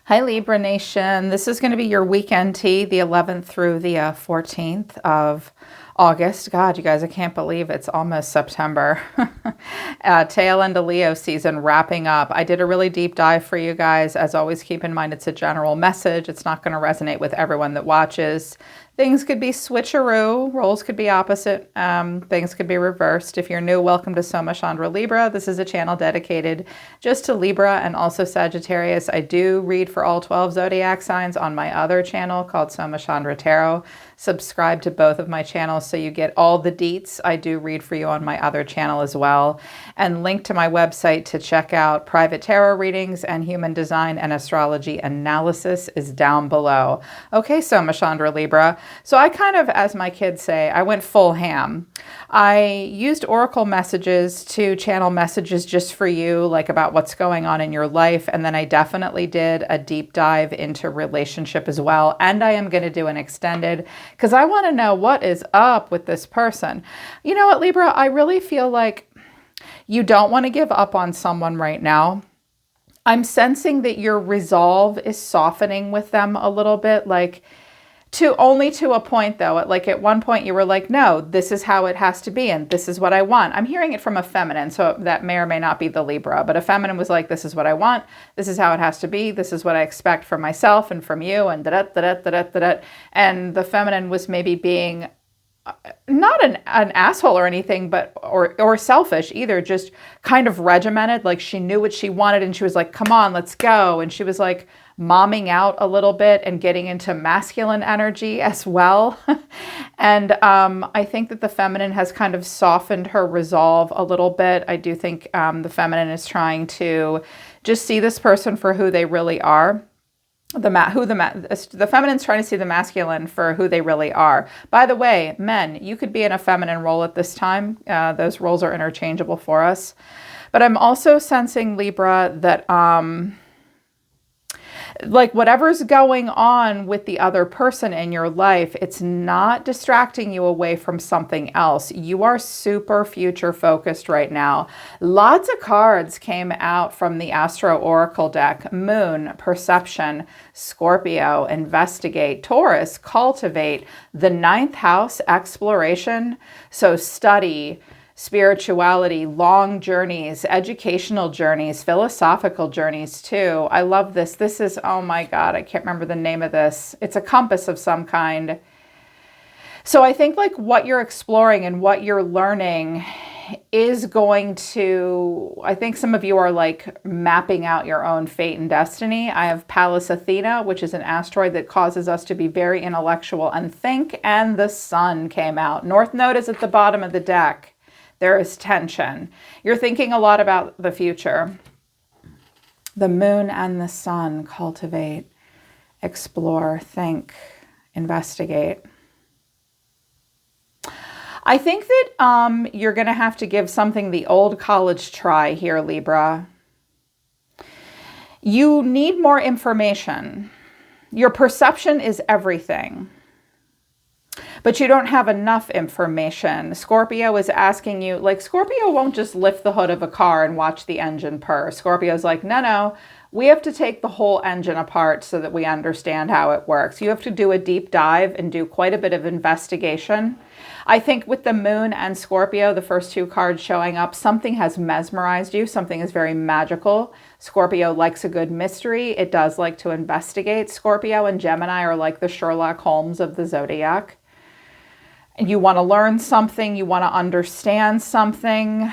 Hi Libra Nation. This is going to be your weekend tea, the 11th through the 14th of August. God, you guys, I can't believe it's almost September. Tail end of Leo season wrapping up. I did a really deep dive for you guys. As always, keep in mind it's a general message. It's not going to resonate with everyone that watches. Things could be switcheroo, roles could be opposite, things could be reversed. If you're new, welcome to Soma Chandra Libra. This is a channel dedicated just to Libra and also Sagittarius. I do read for all 12 zodiac signs on my other channel called Soma Chandra Tarot. Subscribe to both of my channels so you get all the deets. I do read for you on my other channel as well. And link to my website to check out private tarot readings and human design and astrology analysis is down below. Okay, Soma Chandra Libra. So I kind of, as my kids say, I went full ham. I used oracle messages to channel messages just for you, like about what's going on in your life. And then I definitely did a deep dive into relationship as well. And I am going to do an extended because I want to know what is up with this person. You know what, Libra? I really feel like you don't want to give up on someone right now. I'm sensing that your resolve is softening with them a little bit, like only to a point though. At one point you were like, no, this is how it has to be and this is what I want. I'm hearing it from a feminine, so that may or may not be the Libra, but a feminine was like, this is what I want, this is how it has to be, this is what I expect from myself and from you, and da-da-da-da-da-da-da. And the feminine was maybe being not an asshole or anything, but or selfish either, just kind of regimented, like she knew what she wanted and she was like, come on, let's go. And she was like momming out a little bit and getting into masculine energy as well. And I think that the feminine has kind of softened her resolve a little bit. I do think the feminine is trying to just see this person for who they really are. The feminine's trying to see the masculine for who they really are. By the way, men, you could be in a feminine role at this time. Those roles are interchangeable for us. But I'm also sensing, Libra, that like whatever's going on with the other person in your life, it's not distracting you away from something else. You are super future focused right now. Lots of cards came out from the Astro Oracle deck. Moon, perception, Scorpio, investigate, Taurus, cultivate, the ninth house, exploration. So study, spirituality, long journeys, educational journeys, philosophical journeys too. I love this. This is, oh my God, I can't remember the name of this. It's a compass of some kind. So I think like what you're exploring and what you're learning is going to, I think some of you are like mapping out your own fate and destiny. I have Pallas Athena, which is an asteroid that causes us to be very intellectual and think, and the sun came out. North Node is at the bottom of the deck. There is tension. You're thinking a lot about the future. The moon and the sun, cultivate, explore, think, investigate. I think that you're going to have to give something the old college try here, Libra. You need more information. Your perception is everything. But you don't have enough information. Scorpio is asking you, like Scorpio won't just lift the hood of a car and watch the engine purr. Scorpio's like, no, we have to take the whole engine apart so that we understand how it works. You have to do a deep dive and do quite a bit of investigation. I think with the moon and Scorpio, the first two cards showing up, something has mesmerized you. Something is very magical. Scorpio likes a good mystery. It does like to investigate. Scorpio and Gemini are like the Sherlock Holmes of the zodiac. You want to learn something, you want to understand something,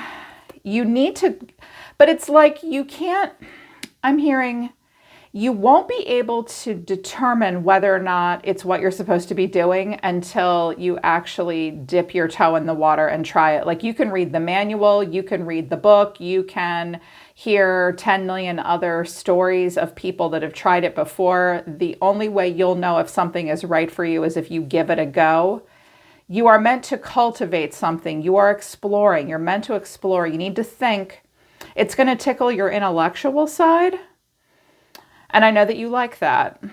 you need to, but it's like you can't, I'm hearing, you won't be able to determine whether or not it's what you're supposed to be doing until you actually dip your toe in the water and try it. Like you can read the manual, you can read the book, you can hear 10 million other stories of people that have tried it before. The only way you'll know if something is right for you is if you give it a go. You are meant to cultivate something. You are exploring. You're meant to explore. You need to think. It's going to tickle your intellectual side. And I know that you like that.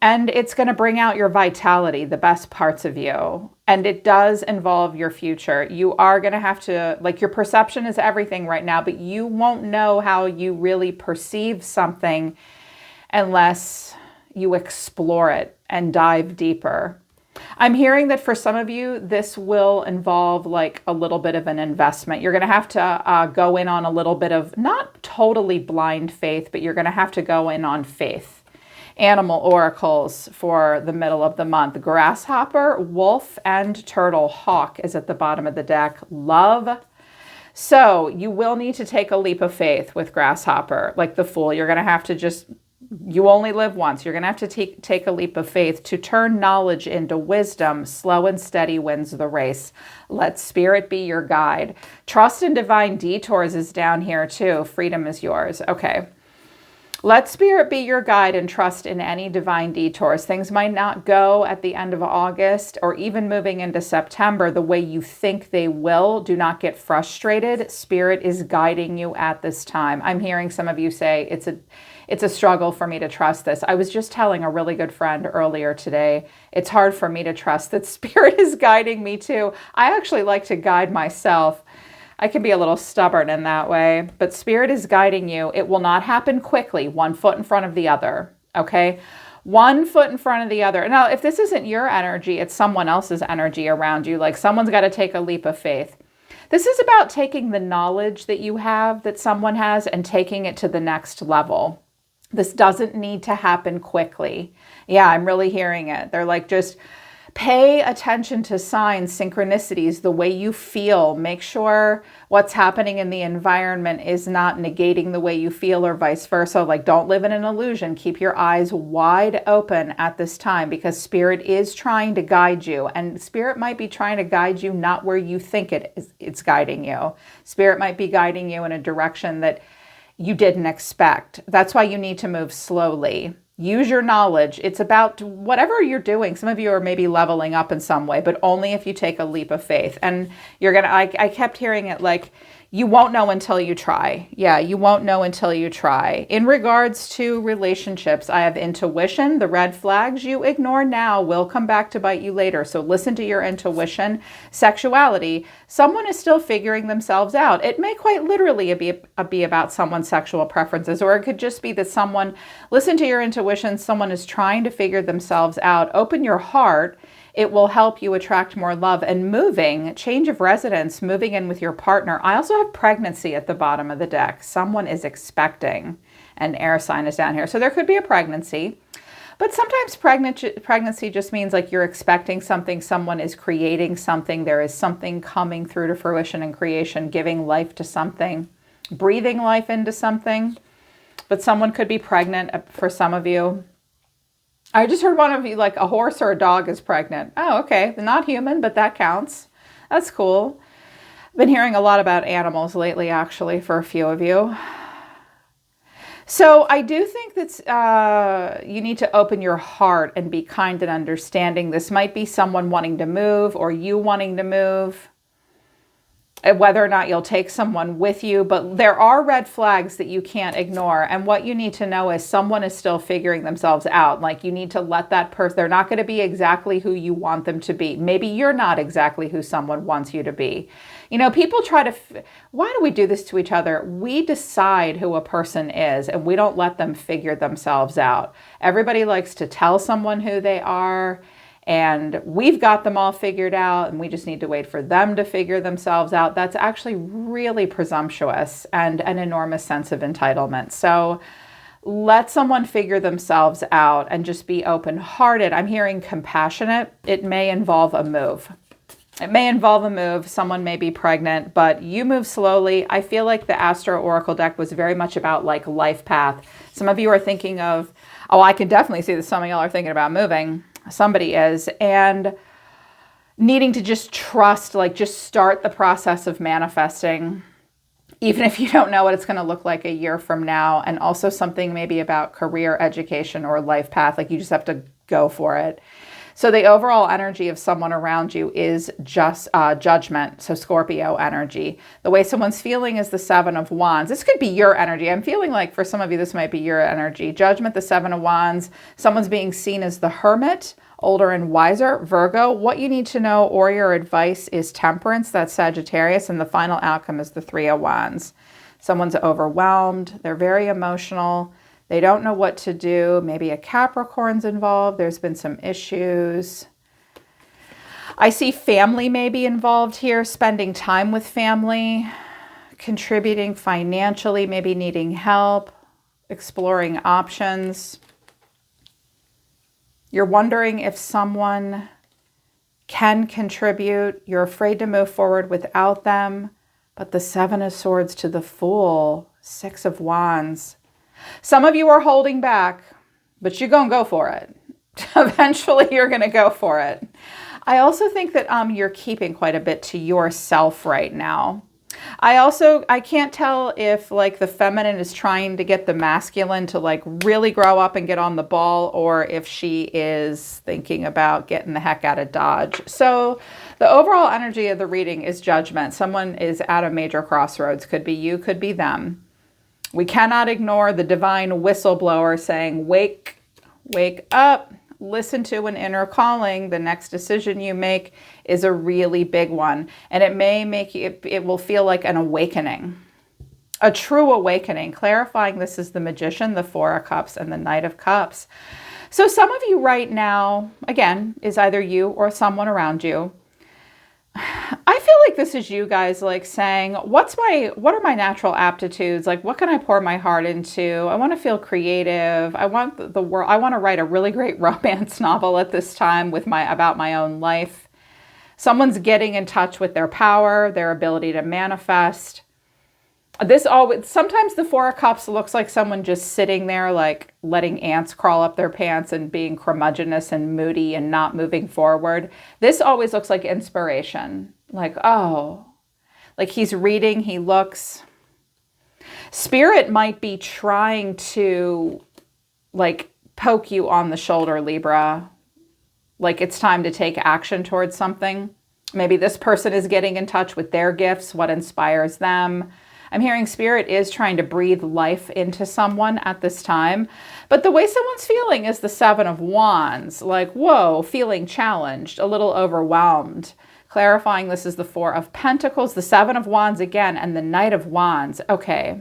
And it's going to bring out your vitality, the best parts of you. And it does involve your future. You are going to have to, like your perception is everything right now, but you won't know how you really perceive something unless you explore it and dive deeper. I'm hearing that for some of you, this will involve like a little bit of an investment. You're going to have to go in on a little bit of not totally blind faith, but you're going to have to go in on faith. Animal oracles for the middle of the month. Grasshopper, wolf, and turtle. Hawk is at the bottom of the deck. Love. So you will need to take a leap of faith with grasshopper, like the Fool. You're going to have to just, you only live once. You're going to have to take a leap of faith to turn knowledge into wisdom. Slow and steady wins the race. Let spirit be your guide. Trust in divine detours is down here too. Freedom is yours. Okay. Let spirit be your guide and trust in any divine detours. Things might not go at the end of August or even moving into September the way you think they will. Do not get frustrated. Spirit is guiding you at this time. I'm hearing some of you say it's a struggle for me to trust this. I was just telling a really good friend earlier today, it's hard for me to trust that spirit is guiding me too. I actually like to guide myself. I can be a little stubborn in that way, but spirit is guiding you. It will not happen quickly, 1 foot in front of the other, okay? 1 foot in front of the other. Now, if this isn't your energy, it's someone else's energy around you. Like someone's got to take a leap of faith. This is about taking the knowledge that you have, that someone has, and taking it to the next level. This doesn't need to happen quickly. Yeah, I'm really hearing it. They're like, just pay attention to signs, synchronicities, the way you feel. Make sure what's happening in the environment is not negating the way you feel or vice versa. Like, don't live in an illusion. Keep your eyes wide open at this time because spirit is trying to guide you. And spirit might be trying to guide you not where you think it's guiding you. Spirit might be guiding you in a direction that you didn't expect. That's why you need to move slowly. Use your knowledge. It's about whatever you're doing. Some of you are maybe leveling up in some way, but only if you take a leap of faith. And you're going to, I kept hearing it like, you won't know until you try. Yeah, you won't know until you try. In regards to relationships, I have intuition. The red flags you ignore now will come back to bite you later. So listen to your intuition. Sexuality, someone is still figuring themselves out. It may quite literally be about someone's sexual preferences, or it could just be that someone, listen to your intuition, someone is trying to figure themselves out. Open your heart. It will help you attract more love. And moving, change of residence, moving in with your partner. I also have pregnancy at the bottom of the deck. Someone is expecting, and air sign is down here. So there could be a pregnancy. But sometimes pregnancy just means like you're expecting something, someone is creating something, there is something coming through to fruition and creation, giving life to something, breathing life into something. But someone could be pregnant for some of you. I just heard one of you, like a horse or a dog is pregnant. Oh, okay. Not human, but that counts. That's cool. I've been hearing a lot about animals lately, actually, for a few of you. So I do think that you need to open your heart and be kind and understanding. This might be someone wanting to move or you wanting to move. Whether or not you'll take someone with you, but there are red flags that you can't ignore. And what you need to know is someone is still figuring themselves out. Like you need to let that person, they're not going to be exactly who you want them to be. Maybe you're not exactly who someone wants you to be. You know, people try to, why do we do this to each other? We decide who a person is and we don't let them figure themselves out. Everybody likes to tell someone who they are. And we've got them all figured out and we just need to wait for them to figure themselves out. That's actually really presumptuous and an enormous sense of entitlement. So let someone figure themselves out and just be open-hearted. I'm hearing compassionate. It may involve a move. It may involve a move. Someone may be pregnant, but you move slowly. I feel like the Astro Oracle deck was very much about like life path. Some of you are thinking of, oh, I can definitely see that some of y'all are thinking about moving. Somebody is, and needing to just trust, like just start the process of manifesting, even if you don't know what it's going to look like a year from now. And also something maybe about career, education, or life path. Like you just have to go for it. So the overall energy of someone around you is just judgment. So Scorpio energy. The way someone's feeling is the Seven of Wands. This could be your energy. I'm feeling like for some of you, this might be your energy. Judgment, the Seven of Wands. Someone's being seen as the Hermit, older and wiser. Virgo, what you need to know or your advice is Temperance. That's Sagittarius. And the final outcome is the Three of Wands. Someone's overwhelmed. They're very emotional. They don't know what to do. Maybe a Capricorn's involved. There's been some issues. I see family may be involved here, spending time with family, contributing financially, maybe needing help, exploring options. You're wondering if someone can contribute. You're afraid to move forward without them. But the Seven of Swords to the Fool, Six of Wands. Some of you are holding back, but you're going to go for it. Eventually, you're going to go for it. I also think that you're keeping quite a bit to yourself right now. I can't tell if like the feminine is trying to get the masculine to like really grow up and get on the ball, or if she is thinking about getting the heck out of Dodge. So the overall energy of the reading is judgment. Someone is at a major crossroads. Could be you, could be them. We cannot ignore the divine whistleblower saying, wake up. Listen to an inner calling. The next decision you make is a really big one. And it may make you, it will feel like an awakening, a true awakening. Clarifying this is the Magician, the Four of Cups, and the Knight of Cups. So some of you right now, again, is either you or someone around you. I feel like this is you guys like saying, what are my natural aptitudes? Like, what can I pour my heart into? I want to feel creative. I want the world. I want to write a really great romance novel at this time about my own life. Someone's getting in touch with their power, their ability to manifest. Sometimes the Four of Cups looks like someone just sitting there, like letting ants crawl up their pants and being curmudgeonous and moody and not moving forward. This always looks like inspiration. Like, oh, like he's reading, he looks. Spirit might be trying to like poke you on the shoulder, Libra. Like it's time to take action towards something. Maybe this person is getting in touch with their gifts, what inspires them. I'm hearing Spirit is trying to breathe life into someone at this time. But the way someone's feeling is the Seven of Wands. Like, whoa, feeling challenged, a little overwhelmed. Clarifying this is the Four of Pentacles, the Seven of Wands again, and the Knight of Wands. Okay.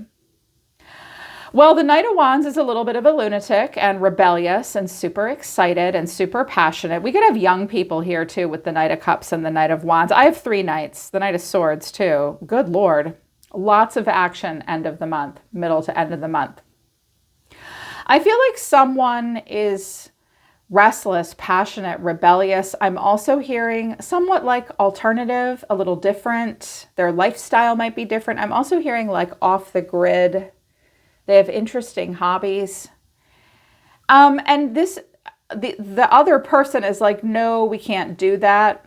Well, the Knight of Wands is a little bit of a lunatic and rebellious and super excited and super passionate. We could have young people here too with the Knight of Cups and the Knight of Wands. I have 3 Knights, the Knight of Swords too. Good Lord. Lots of action end of the month, middle to end of the month. I feel like someone is restless, passionate, rebellious. I'm also hearing somewhat like alternative, a little different. Their lifestyle might be different. I'm also hearing like off the grid. They have interesting hobbies. And the other person is like, no, we can't do that.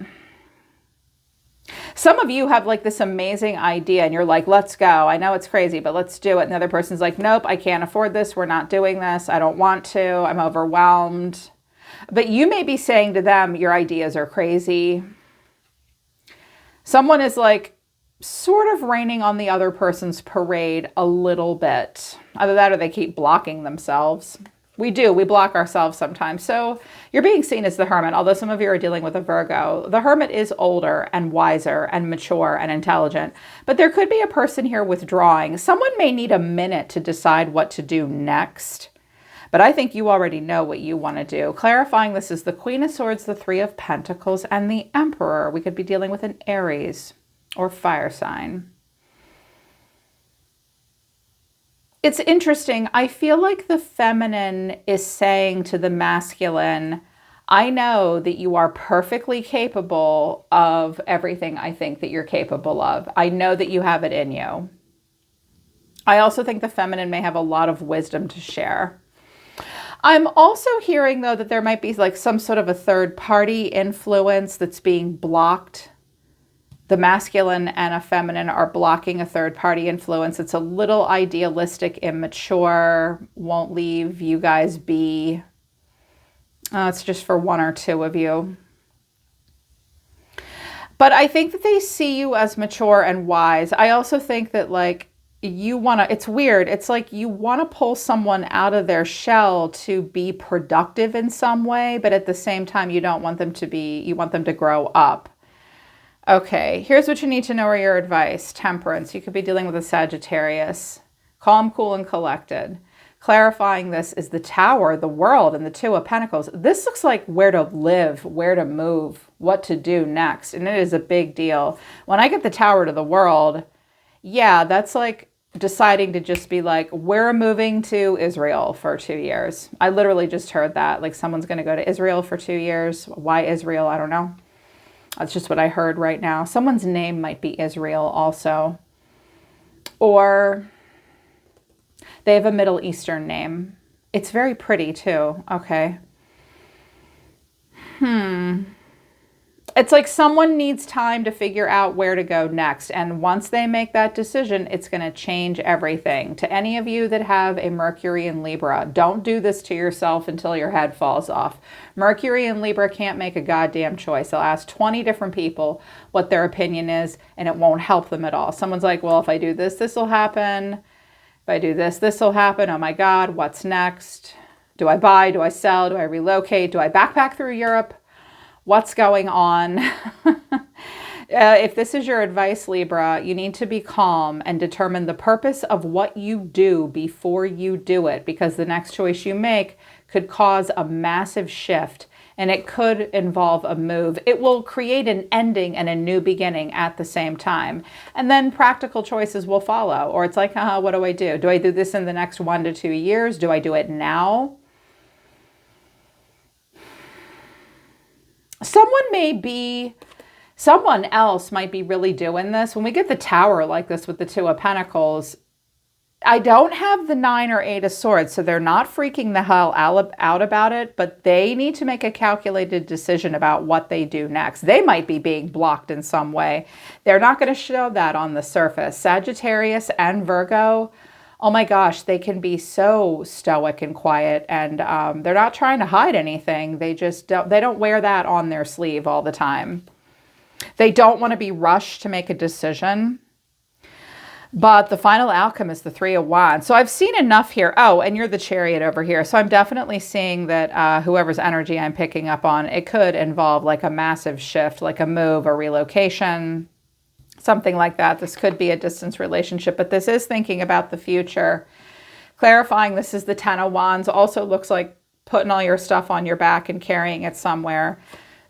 Some of you have like this amazing idea and you're like, let's go. I know it's crazy, but let's do it. And the other person's like, nope, I can't afford this. We're not doing this. I don't want to. I'm overwhelmed. But you may be saying to them, your ideas are crazy. Someone is like sort of raining on the other person's parade a little bit. Either that or they keep blocking themselves. We block ourselves sometimes. So you're being seen as the Hermit, although some of you are dealing with a Virgo. The Hermit is older and wiser and mature and intelligent, but there could be a person here withdrawing. Someone may need a minute to decide what to do next, but I think you already know what you want to do. Clarifying this is the Queen of Swords, the Three of Pentacles, and the Emperor. We could be dealing with an Aries or fire sign. It's interesting. I feel like the feminine is saying to the masculine, I know that you are perfectly capable of everything I think that you're capable of. I know that you have it in you. I also think the feminine may have a lot of wisdom to share. I'm also hearing, though, that there might be like some sort of a third party influence that's being blocked. The masculine and a feminine are blocking a third party influence. It's a little idealistic, immature, won't leave you guys be. It's just for 1 or 2 of you. But I think that they see you as mature and wise. I also think that like you want to, it's weird. It's like you want to pull someone out of their shell to be productive in some way, but at the same time, you don't want them to be, you want them to grow up. Okay, here's what you need to know or your advice. Temperance. You could be dealing with a Sagittarius. Calm, cool, and collected. Clarifying this is the Tower, the World, and the Two of Pentacles. This looks like where to live, where to move, what to do next. And it is a big deal. When I get the Tower to the World, yeah, that's like deciding to just be like, we're moving to Israel for 2 years. I literally just heard that. Like someone's going to go to Israel for 2 years. Why Israel? I don't know. That's just what I heard right now. Someone's name might be Israel also. Or they have a Middle Eastern name. It's very pretty too. Okay. It's like someone needs time to figure out where to go next. And once they make that decision, it's going to change everything. To any of you that have a Mercury in Libra, don't do this to yourself until your head falls off. Mercury in Libra can't make a goddamn choice. They'll ask 20 different people what their opinion is, and it won't help them at all. Someone's like, well, if I do this, this will happen. If I do this, this will happen. Oh my God, what's next? Do I buy? Do I sell? Do I relocate? Do I backpack through Europe? What's going on? If this is your advice, Libra, you need to be calm and determine the purpose of what you do before you do it, because the next choice you make could cause a massive shift, and it could involve a move. It will create an ending and a new beginning at the same time. And then practical choices will follow. Or it's like, what do I do? Do I do this in the next 1 to 2 years? Do I do it now? Someone else might be really doing this. When we get the Tower like this with the Two of Pentacles, I don't have the 9 or 8 of Swords, so they're not freaking the hell out about it, but they need to make a calculated decision about what they do next. They might be being blocked in some way. They're not going to show that on the surface. Sagittarius and Virgo, oh my gosh, they can be so stoic and quiet, and they're not trying to hide anything. They don't wear that on their sleeve all the time. They don't want to be rushed to make a decision. But the final outcome is the Three of Wands. So I've seen enough here. Oh, and you're the Chariot over here. So I'm definitely seeing that whoever's energy I'm picking up on, it could involve like a massive shift, like a move, a relocation, something like that. This could be a distance relationship, but this is thinking about the future. Clarifying, this is the Ten of Wands. Also looks like putting all your stuff on your back and carrying it somewhere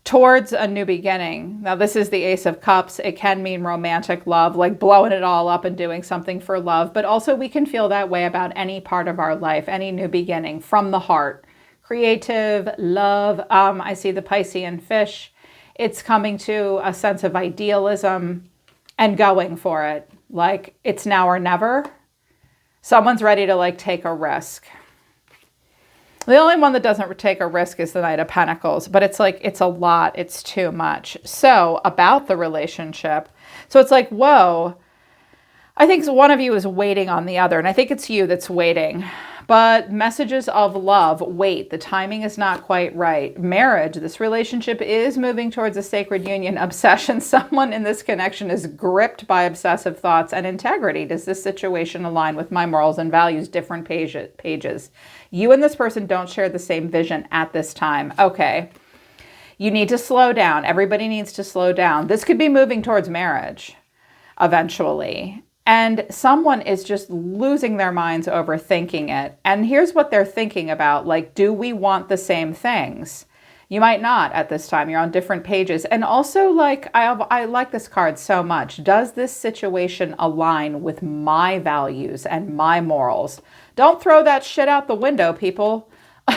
towards a new beginning. Now, this is the Ace of Cups. It can mean romantic love, like blowing it all up and doing something for love, but also we can feel that way about any part of our life, any new beginning from the heart. Creative, love. I see the Piscean fish. It's coming to a sense of idealism and going for it. Like it's now or never. Someone's ready to like take a risk. The only one that doesn't take a risk is the Knight of Pentacles, but it's like, it's a lot, it's too much. So about the relationship, so it's like, whoa, I think one of you is waiting on the other, and I think it's you that's waiting. But messages of love, wait, the timing is not quite right. Marriage, this relationship is moving towards a sacred union. Obsession, someone in this connection is gripped by obsessive thoughts and integrity. Does this situation align with my morals and values? Different pages. You and this person don't share the same vision at this time. Okay, you need to slow down. Everybody needs to slow down. This could be moving towards marriage eventually. And someone is just losing their minds over thinking it. And here's what they're thinking about. Like, do we want the same things? You might not at this time. You're on different pages. And also, like, I like this card so much. Does this situation align with my values and my morals? Don't throw that shit out the window, people.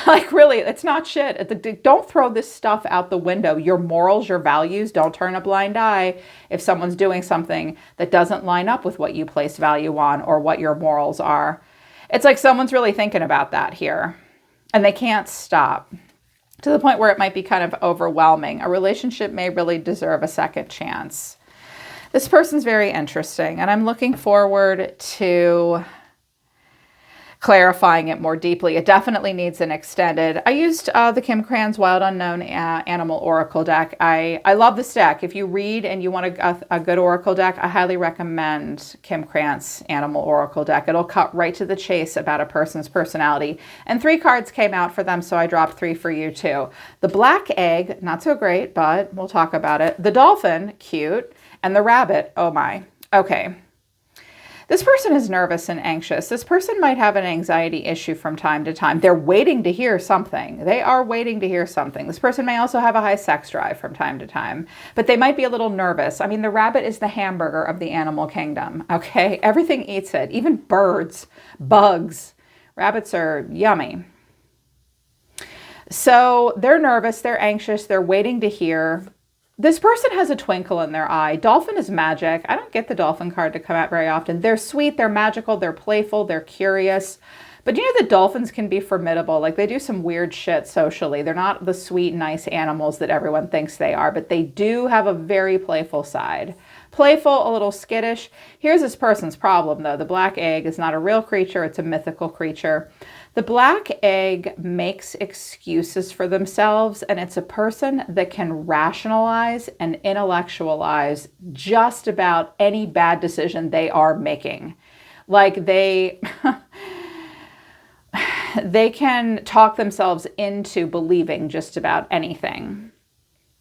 Like, really, it's not shit. Don't throw this stuff out the window. Your morals, your values, don't turn a blind eye if someone's doing something that doesn't line up with what you place value on or what your morals are. It's like someone's really thinking about that here, and they can't stop to the point where it might be kind of overwhelming. A relationship may really deserve a second chance. This person's very interesting, and I'm looking forward to clarifying it more deeply. It definitely needs an extended. I used the Kim Krans Wild Unknown Animal Oracle deck. I love this deck. If you read and you want a good Oracle deck, I highly recommend Kim Krans Animal Oracle deck. It'll cut right to the chase about a person's personality. And 3 cards came out for them, so I dropped 3 for you too. The Black Egg, not so great, but we'll talk about it. The Dolphin, cute. And the Rabbit, oh my. Okay. This person is nervous and anxious. This person might have an anxiety issue from time to time. They're waiting to hear something. They are waiting to hear something. This person may also have a high sex drive from time to time, but they might be a little nervous. I mean, the rabbit is the hamburger of the animal kingdom, okay? Everything eats it, even birds, bugs. Rabbits are yummy. So they're nervous, they're anxious, they're waiting to hear. This person has a twinkle in their eye. Dolphin is magic. I don't get the dolphin card to come out very often. They're sweet, they're magical, they're playful, they're curious. But you know that dolphins can be formidable. Like they do some weird shit socially. They're not the sweet, nice animals that everyone thinks they are, but they do have a very playful side. Playful, a little skittish. Here's this person's problem though. The black egg is not a real creature, it's a mythical creature. The black egg makes excuses for themselves, and it's a person that can rationalize and intellectualize just about any bad decision they are making. Like they can talk themselves into believing just about anything.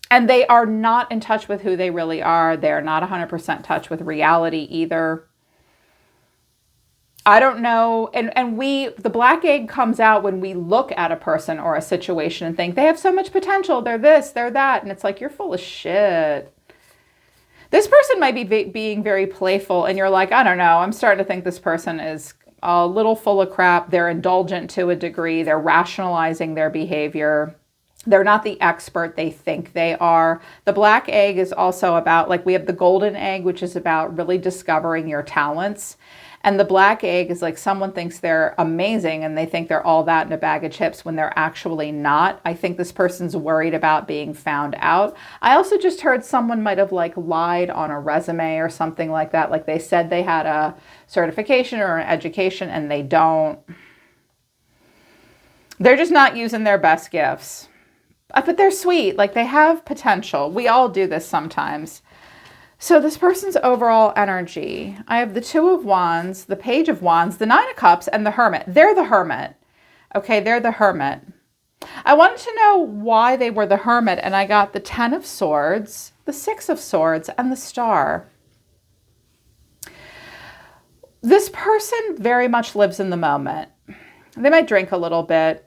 And they are not in touch with who they really are. They're not 100% in touch with reality either. I don't know. And the black egg comes out when we look at a person or a situation and think they have so much potential. They're this, they're that. And it's like, you're full of shit. This person might be being very playful and you're like, I don't know. I'm starting to think this person is a little full of crap. They're indulgent to a degree. They're rationalizing their behavior. They're not the expert they think they are. The black egg is also about, like we have the golden egg, which is about really discovering your talents. And the black egg is like someone thinks they're amazing and they think they're all that in a bag of chips when they're actually not. I think this person's worried about being found out. I also just heard someone might have like lied on a resume or something like that. Like they said they had a certification or an education and they don't. They're just not using their best gifts. But they're sweet. Like they have potential. We all do this sometimes. So this person's overall energy, I have the Two of Wands, the Page of Wands, the Nine of Cups, and the Hermit. They're the Hermit. Okay, they're the Hermit. I wanted to know why they were the Hermit, and I got the Ten of Swords, the Six of Swords, and the Star. This person very much lives in the moment. They might drink a little bit.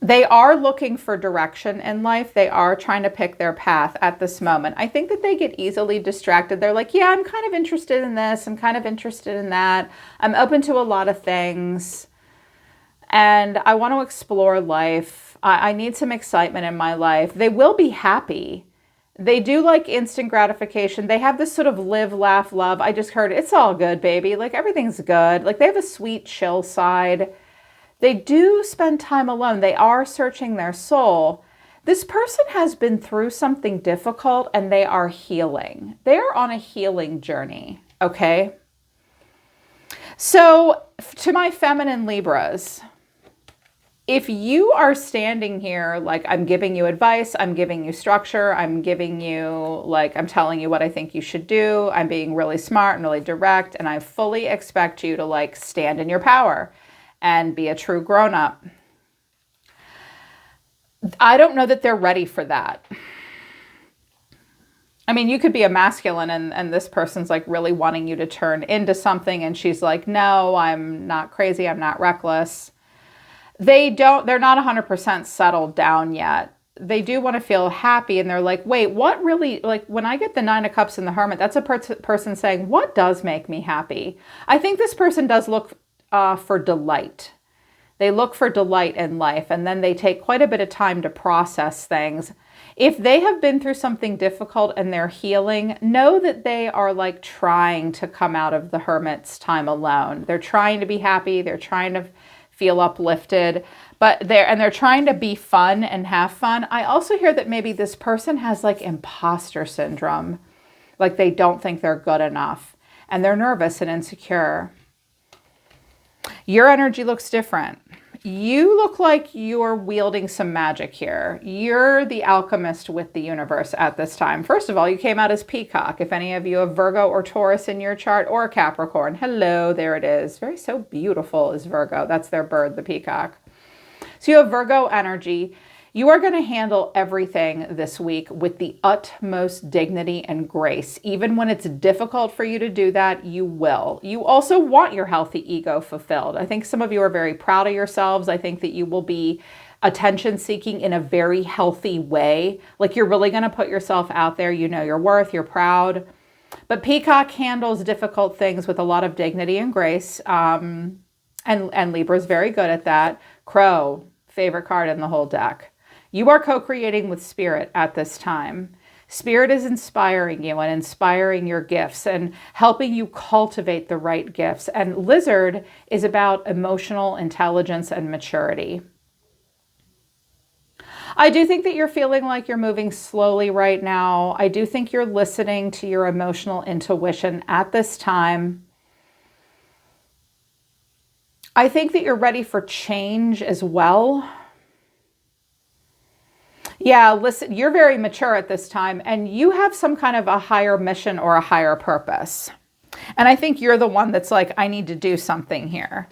They are looking for direction in life. They are trying to pick their path at this moment. I think that they get easily distracted. They're like, yeah, I'm kind of interested in this. I'm kind of interested in that. I'm open to a lot of things. And I want to explore life. I need some excitement in my life. They will be happy. They do like instant gratification. They have this sort of live, laugh, love. I just heard, it's all good, baby. Like everything's good. Like they have a sweet, chill side. They do spend time alone. They are searching their soul. This person has been through something difficult and they are healing. They're on a healing journey, okay? So to my feminine Libras, if you are standing here like I'm giving you advice, I'm giving you structure, I'm giving you like I'm telling you what I think you should do, I'm being really smart and really direct, and I fully expect you to like stand in your power and be a true grown-up. I don't know that they're ready for that. I mean, you could be a masculine and this person's like really wanting you to turn into something and she's like, no, I'm not crazy, I'm not reckless. They're not 100% settled down yet. They do want to feel happy and they're like, wait, what really, like when I get the Nine of Cups and the Hermit, that's a person saying, what does make me happy? I think this person does look for delight. They look for delight in life and then they take quite a bit of time to process things. If they have been through something difficult and they're healing, know that they are like trying to come out of the Hermit's time alone. They're trying to be happy. They're trying to feel uplifted, but they're trying to be fun and have fun. I also hear that maybe this person has like imposter syndrome. Like they don't think they're good enough and they're nervous and insecure. Your energy looks different. You look like you're wielding some magic here. You're the alchemist with the universe at this time. First of all, you came out as Peacock. If any of you have Virgo or Taurus in your chart or Capricorn, hello, there it is. So beautiful is Virgo. That's their bird, the peacock. So you have Virgo energy. You are going to handle everything this week with the utmost dignity and grace. Even when it's difficult for you to do that, you will. You also want your healthy ego fulfilled. I think some of you are very proud of yourselves. I think that you will be attention seeking in a very healthy way. Like you're really going to put yourself out there. You know your worth, you're proud. But Peacock handles difficult things with a lot of dignity and grace. And Libra is very good at that. Crow, favorite card in the whole deck. You are co-creating with Spirit at this time. Spirit is inspiring you and inspiring your gifts and helping you cultivate the right gifts. And Lizard is about emotional intelligence and maturity. I do think that you're feeling like you're moving slowly right now. I do think you're listening to your emotional intuition at this time. I think that you're ready for change as well. Yeah, listen, you're very mature at this time and you have some kind of a higher mission or a higher purpose. And I think you're the one that's like, I need to do something here.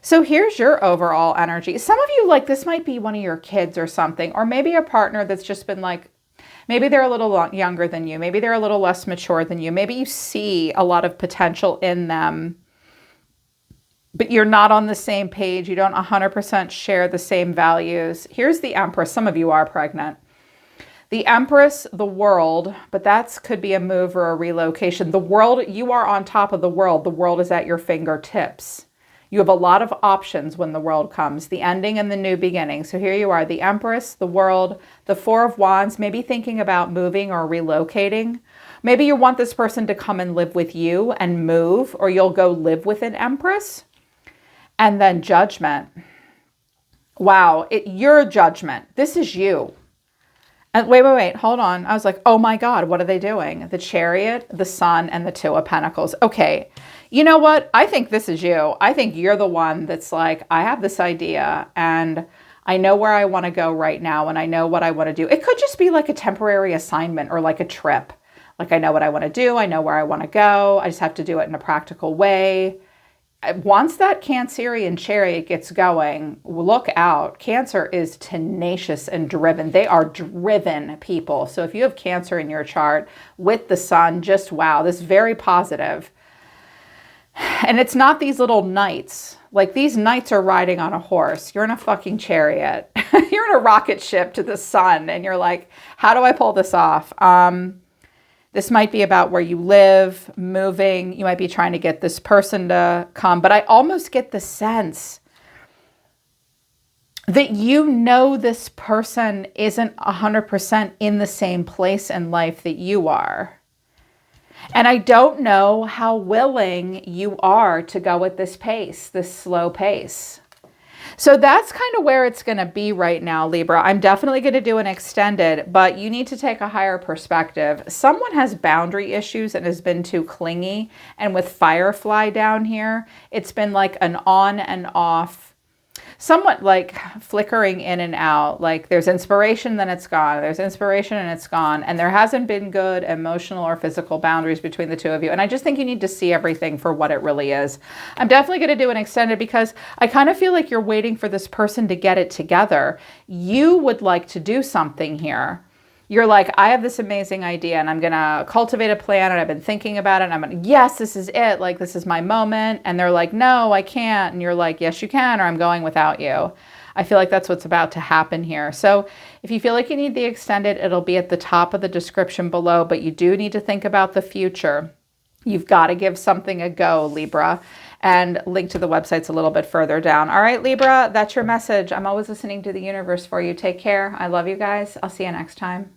So here's your overall energy. Some of you, like, this might be one of your kids or something, or maybe a partner that's just been like, maybe they're a little younger than you. Maybe they're a little less mature than you. Maybe you see a lot of potential in them, but you're not on the same page. You don't 100% share the same values. Here's the Empress. Some of you are pregnant. The Empress, the world, but that could be a move or a relocation. The world, you are on top of the world. The world is at your fingertips. You have a lot of options when the world comes, the ending and the new beginning. So here you are, the Empress, the world, the Four of Wands, maybe thinking about moving or relocating. Maybe you want this person to come and live with you and move, or you'll go live with an Empress. And then Judgment. Wow, your Judgment. This is you. And wait, hold on. I was like, oh my God, what are they doing? The Chariot, the Sun, and the Two of Pentacles. Okay, you know what? I think this is you. I think you're the one that's like, I have this idea and I know where I want to go right now and I know what I want to do. It could just be like a temporary assignment or like a trip. Like I know what I want to do. I know where I want to go. I just have to do it in a practical way. Once that Cancerian chariot gets going, look out. Cancer is tenacious and driven. They are driven people. So if you have Cancer in your chart with the Sun, just wow, this is very positive. And it's not these little knights. Like these knights are riding on a horse. You're in a fucking chariot. You're in a rocket ship to the sun. And you're like, how do I pull this off? This might be about where you live, moving. You might be trying to get this person to come. But I almost get the sense that you know this person isn't 100% in the same place in life that you are. And I don't know how willing you are to go at this pace, this slow pace. So that's kind of where it's going to be right now, Libra. I'm definitely going to do an extended, but you need to take a higher perspective. Someone has boundary issues and has been too clingy. And with Firefly down here, it's been like an on and off, somewhat like flickering in and out. Like there's inspiration, then it's gone. There's inspiration and it's gone. And there hasn't been good emotional or physical boundaries between the two of you. And I just think you need to see everything for what it really is. I'm definitely going to do an extended because I kind of feel like you're waiting for this person to get it together. You would like to do something here. You're like, I have this amazing idea and I'm going to cultivate a plan and I've been thinking about it and I'm going to, yes, this is it. Like, this is my moment. And they're like, no, I can't. And you're like, yes, you can, or I'm going without you. I feel like that's what's about to happen here. So if you feel like you need the extended, it'll be at the top of the description below, but you do need to think about the future. You've got to give something a go, Libra. And link to the website's a little bit further down. All right, Libra, that's your message. I'm always listening to the universe for you. Take care. I love you guys. I'll see you next time.